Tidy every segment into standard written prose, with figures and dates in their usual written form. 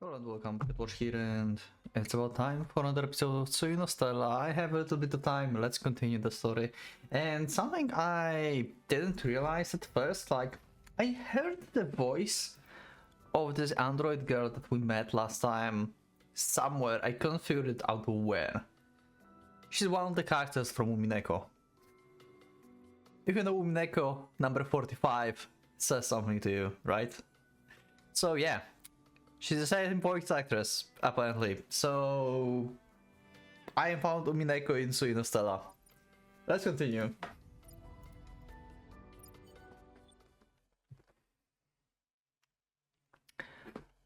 Hello and welcome, PocketWatch here, and it's about time for another episode of Tsui Stella. I have a little bit of time, let's continue the story. And something I didn't realize at first, like, I heard the voice of this android girl that we met last time somewhere. I couldn't figure it out where. She's one of the characters from Umineko. If you know Umineko, number 45 says something to you, right? So yeah. She's a same voice actress, apparently. So I found Umineko in Tsui Stella. Let's continue.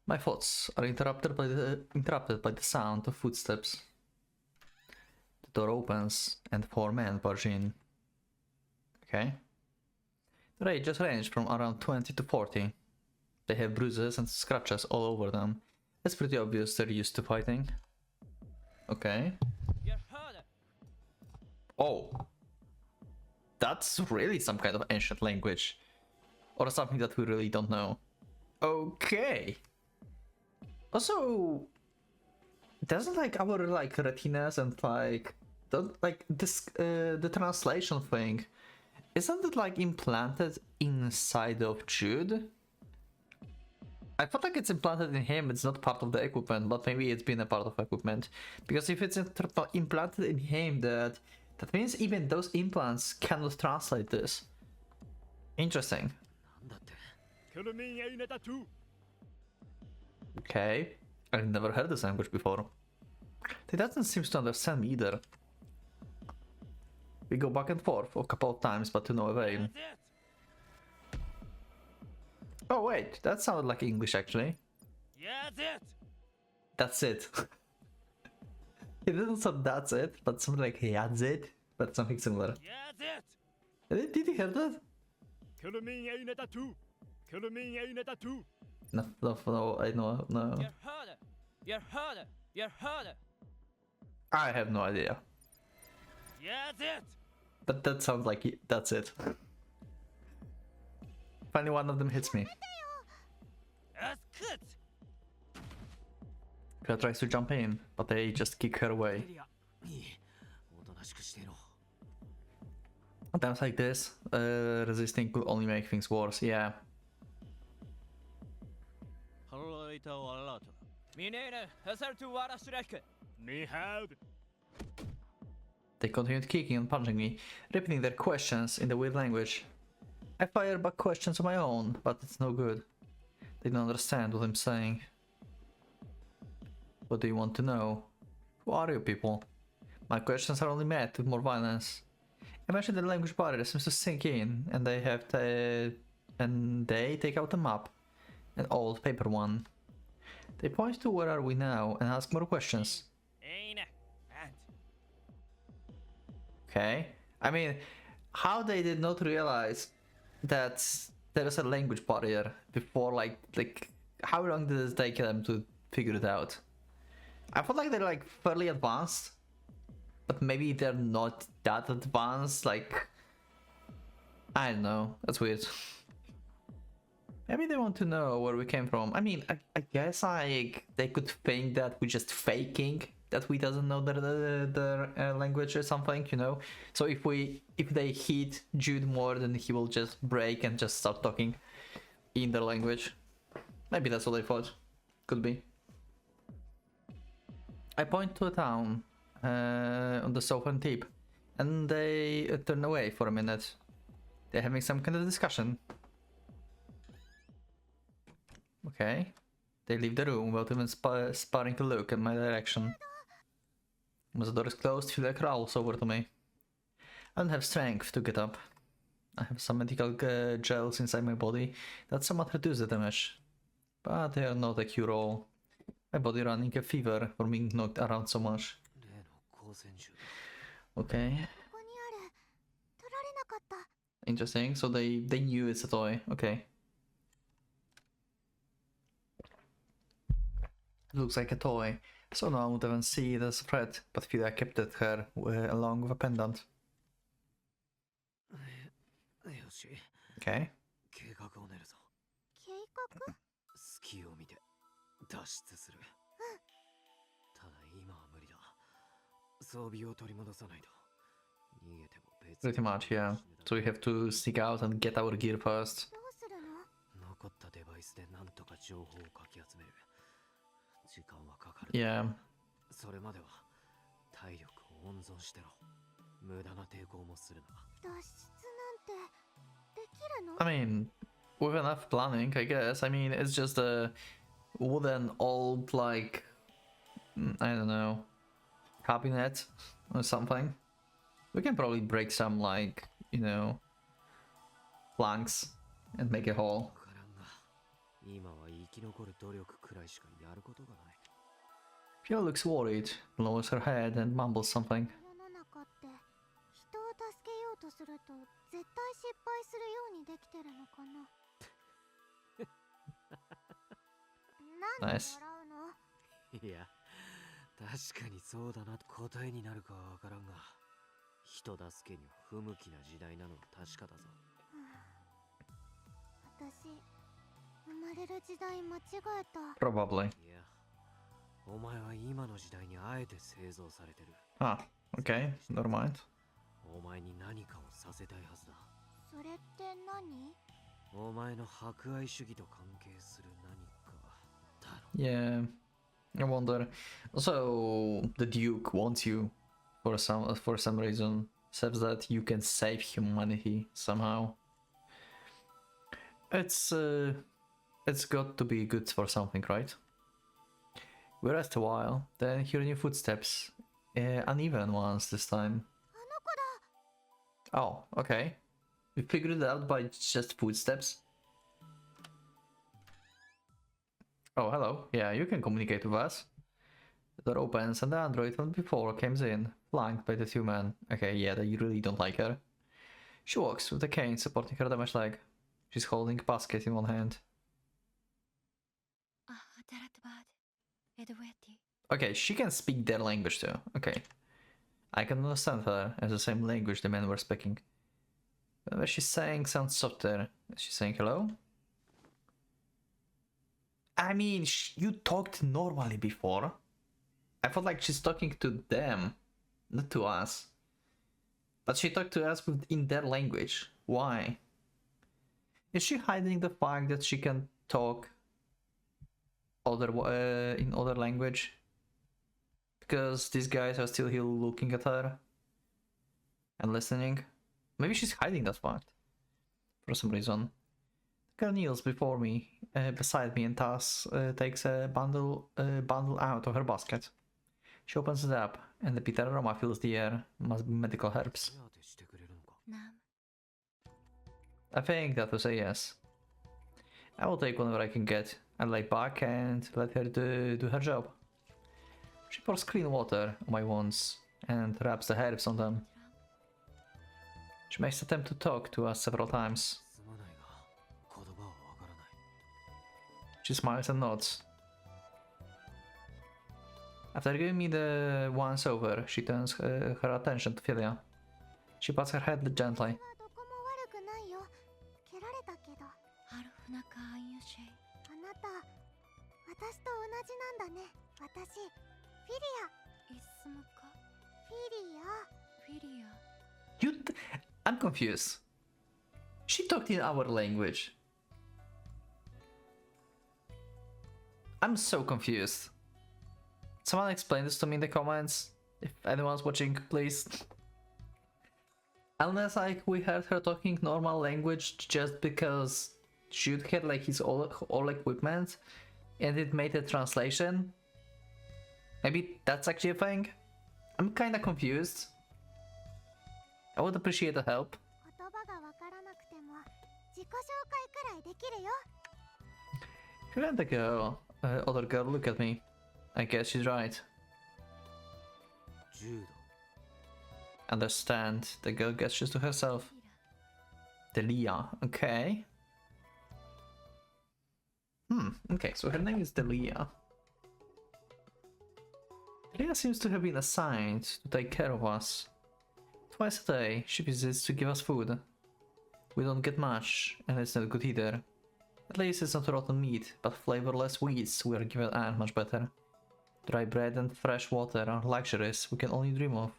My thoughts are interrupted by the sound of footsteps. The door opens and 4 men barge in. Okay. The ages range from around 20 to 40. They have bruises and scratches all over them. It's pretty obvious they're used to fighting. Okay. Oh. That's really some kind of ancient language. Or something that we really don't know. Okay. Also, doesn't like our like retinas and like don't like this the translation thing, isn't it like implanted inside of Jude? I felt like it's implanted in him, it's not part of the equipment, but maybe it's been a part of equipment. Because if it's implanted in him, that means even those implants cannot translate this. Interesting. Okay, I've never heard this language before. He doesn't seem to understand me either. We go back and forth a couple of times, but to no avail. Oh wait, that sounded like English actually. Yeah, that's it. It didn't sound that's it, but something like yeah, that's it, but something similar. Yeah, did you hear that? No, I know, no. I have no idea. Yeah, but that sounds like that's it. Finally, one of them hits me. Kira tries to jump in, but they just kick her away. Times like this, resisting could only make things worse, yeah. They continued kicking and punching me, repeating their questions in the weird language. I fire back questions of my own, but it's no good. They don't understand what I'm saying. What do you want to know? Who are you people? My questions are only met with more violence. Eventually the language barrier seems to sink in, and they take out a map, an old paper one. They point to where are we now and ask more questions. Okay, I mean, how they did not realize that there is a language barrier before, like how long did it take them to figure it out? I feel like they're like fairly advanced, but maybe they're not that advanced, like, I don't know, that's weird. Maybe they want to know where we came from. I mean, I guess like they could think that we're just faking that we doesn't know their language or something, you know. So if they hit Jude more, then he will just break and just start talking in their language. Maybe that's what I thought. Could be. I point to a town on the southern tip, and they turn away for a minute. They're having some kind of discussion. Okay. They leave the room without even sparing a look in my direction. As the door is closed, Phil crawls over to me. I don't have strength to get up. I have some medical gels inside my body that somewhat reduce the damage, but they are not a cure-all. My body running a fever for being knocked around so much. Okay. Interesting, so they knew it's a toy, okay. Looks like a toy, so no one would even see it as a threat, but Fida kept it her along with a pendant. Okay. 脱出する。ただ今は無理だ。装備を取り戻さないと。逃げても別に Pretty much, yeah. So we have to sneak out and get our gear first. どうするの？残ったデバイスでなんとか情報をかき集める。時間はかかる。Yeah. それまでは体力を温存してろ。無駄な抵抗もするな。脱出なんてできるの？ I mean, with enough planning, I guess. I mean, it's just a wooden old, like, I don't know, cabinet or something. We can probably break some, like, you know, planks and make a hole. わからんが、今は生き残る努力くらいしかやることがない。 Pia looks worried, lowers her head and mumbles something. 世の中って人を助けようとすると絶対失敗するようにできてるのかな。なんで Nice. 笑うの？いや、確かにそうだな。答えになるかはわからんが、人助けには不向きな時代なのは確かだぞ。私、生まれる時代間違えた。 Probably. いや、お前は今の時代にあえて製造されてる。 Ah, okay, never mind. お前に何かをさせたいはずだ。それって何？お前の博愛主義と関係する何かだろ。 Yeah, I wonder. So the Duke wants you for some reason. Says that you can save humanity somehow. It's got to be good for something, right? We rest a while, then hear new footsteps, uneven ones this time. あの子だ。 Oh, okay. We figured it out by just footsteps. Oh, hello. Yeah, you can communicate with us. The door opens and the android from before comes in, flanked by the two men. Okay, yeah, they really don't like her. She walks with the cane supporting her damaged leg. She's holding a basket in one hand. Okay, she can speak their language too. Okay. I can understand her as the same language the men were speaking. But what she's saying sounds softer. Is she saying hello? I mean, you talked normally before. I felt like she's talking to them, not to us. But she talked to us in their language. Why? Is she hiding the fact that she can talk in other language? Because these guys are still here looking at her and listening. Maybe she's hiding that fact for some reason. The girl kneels before me, beside me, and takes a bundle out of her basket. She opens it up, and the bitter aroma fills the air. Must be medical herbs. I think that was a yes. I will take whatever I can get. I lay back and let her do her job. She pours clean water on my wounds and rubs the herbs on them. She makes an attempt to talk to us several times. She smiles and nods. After giving me the once over, she turns her attention to Philia. She pats her head gently. どこも悪くないよ。蹴られたけど。あなた、私と同じなんだね。私、フィリア。I'm confused. She talked in our language. I'm so confused. Someone explain this to me in the comments. If anyone's watching, please. Unless like we heard her talking normal language just because Jude had like his all equipment and it made a translation. Maybe that's actually a thing. I'm kinda confused. I would appreciate the help. 言葉がわからなくても自己紹介くらいできるよ。 If you let the girl, other girl look at me, I guess she's right. Understand, the girl gestures to herself. Delia, okay. Okay, so her name is Delia. Delia seems to have been assigned to take care of us. Twice a day, she visits to give us food. We don't get much, and it's not good either. At least it's not rotten meat, but flavorless weeds we are given are much better. Dry bread and fresh water are luxuries we can only dream of.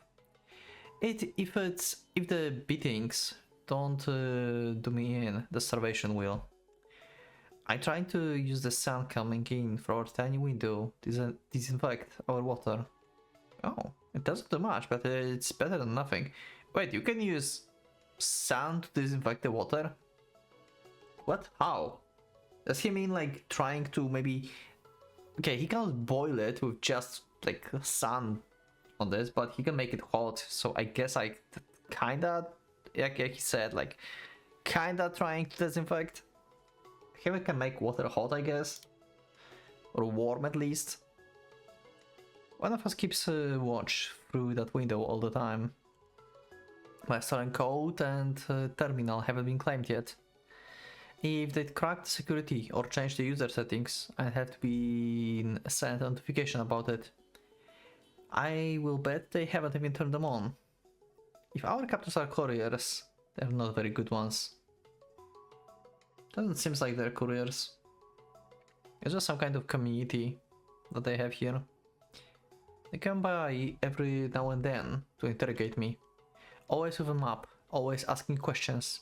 If the beatings don't do me in, the starvation will. I tried to use the sun coming in through our tiny window to disinfect our water. Oh, it doesn't do much, but it's better than nothing. Wait, you can use sun to disinfect the water? What? How? Does he mean like trying to maybe... Okay, he can't boil it with just like sun on this, but he can make it hot, so I guess I kinda, like he said, like kinda trying to disinfect. Here we can make water hot, I guess, or warm at least. One of us keeps watch through that window all the time. My stolen code and terminal haven't been claimed yet. If they'd cracked the security or changed the user settings, I'd have to be sent a notification about it. I will bet they haven't even turned them on. If our captors are couriers, they're not very good ones. Doesn't seem like they're couriers. It's just some kind of community that they have here. They come by every now and then to interrogate me. Always with a map, always asking questions.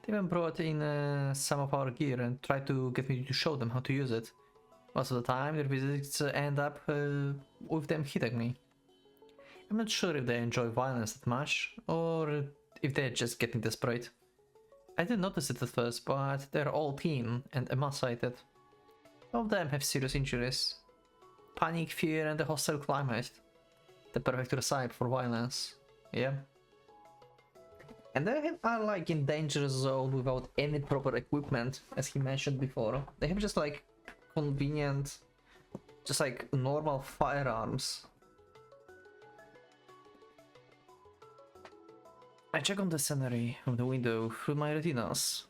They even brought in some of our gear and tried to get me to show them how to use it. Most of the time their visits end up with them hitting me. I'm not sure if they enjoy violence that much, or if they're just getting desperate. I didn't notice it at first, but they're all thin and emaciated. Some of them have serious injuries. Panic, fear and a hostile climate. The perfect recipe for violence. Yeah. And they are like in danger zone without any proper equipment, as he mentioned before. They have just like convenient, just like normal firearms. I check on the scenery from the window through my retinas.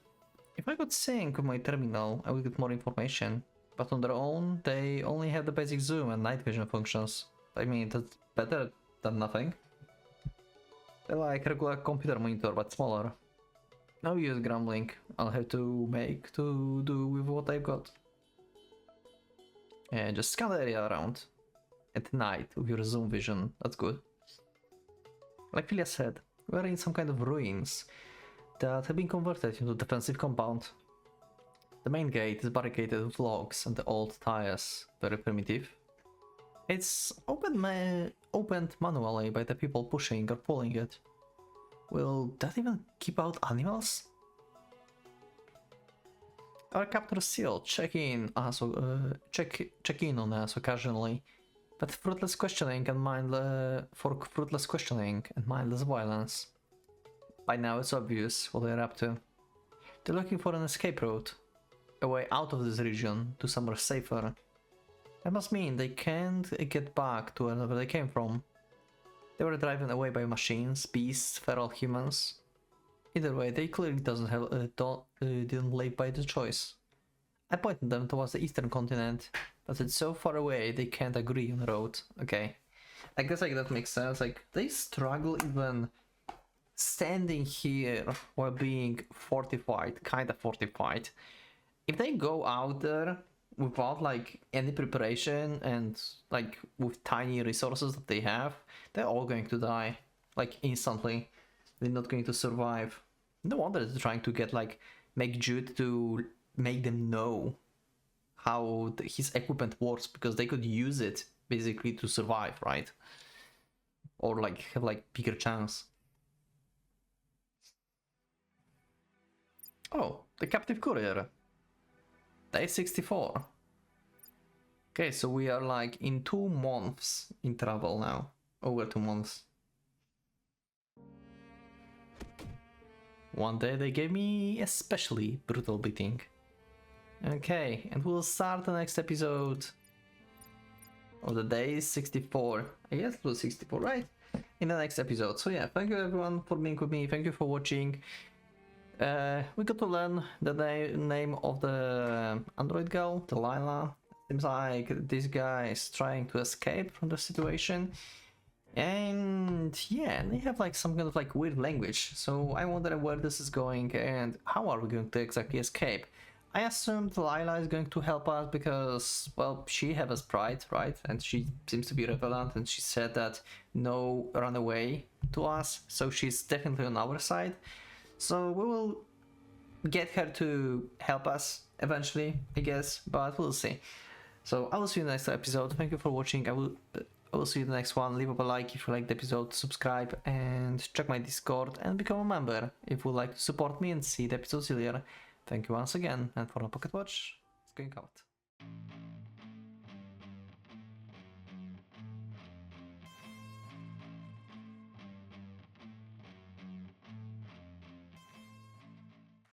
If I could sync with my terminal, I would get more information. But on their own, they only have the basic zoom and night vision functions. I mean, that's better than nothing. They're like a regular computer monitor, but smaller. No use grumbling. I'll have to make to do with what I've got. Yeah, just scan the area around. At night, with your zoom vision. That's good. Like Filia said, we're in some kind of ruins that have been converted into a defensive compound. The main gate is barricaded with logs and the old tires, very primitive. It's opened manually by the people pushing or pulling it. Will that even keep out animals? Our captors still check in on us occasionally, but fruitless questioning and mindless violence. By now it's obvious what they're up to. They're looking for an escape route, a way out of this region to somewhere safer. That must mean they can't get back to wherever they came from. They were driven away by machines, beasts, feral humans. Either way, they clearly didn't live by the choice. I pointed them towards the eastern continent, but it's so far away they can't agree on the road. Okay, I guess like that makes sense. Like they struggle even standing here while being fortified, kind of fortified. If they go out there without like any preparation and like with tiny resources that they have, they're all going to die like instantly. They're not going to survive. No wonder they're trying to get like make Jude to make them know how his equipment works, because they could use it basically to survive, right? Or like have like bigger chance. Oh, the captive courier. Day 64. Okay, so we are like in 2 months in travel now. Over 2 months. One day they gave me especially brutal beating. Okay, and we'll start the next episode of the day 64. I guess it was 64, right? In the next episode. So yeah, thank you everyone for being with me. Thank you for watching. We got to learn the name of the android girl, Delilah. Seems like this guy is trying to escape from the situation. And yeah, they have like some kind of like weird language. So I wonder where this is going and how are we going to exactly escape. I assumed Lila is going to help us because, well, she has a sprite, right? And she seems to be relevant, and she said that no run away to us, so she's definitely on our side. So we will get her to help us eventually, I guess, but we'll see. So I will see you in the next episode. Thank you for watching. I will see you in the next one. Leave up a like if you liked the episode, subscribe, and check my Discord and become a member if you would like to support me and see the episodes earlier. Thank you once again, and for the Pocket Watch, it's going out.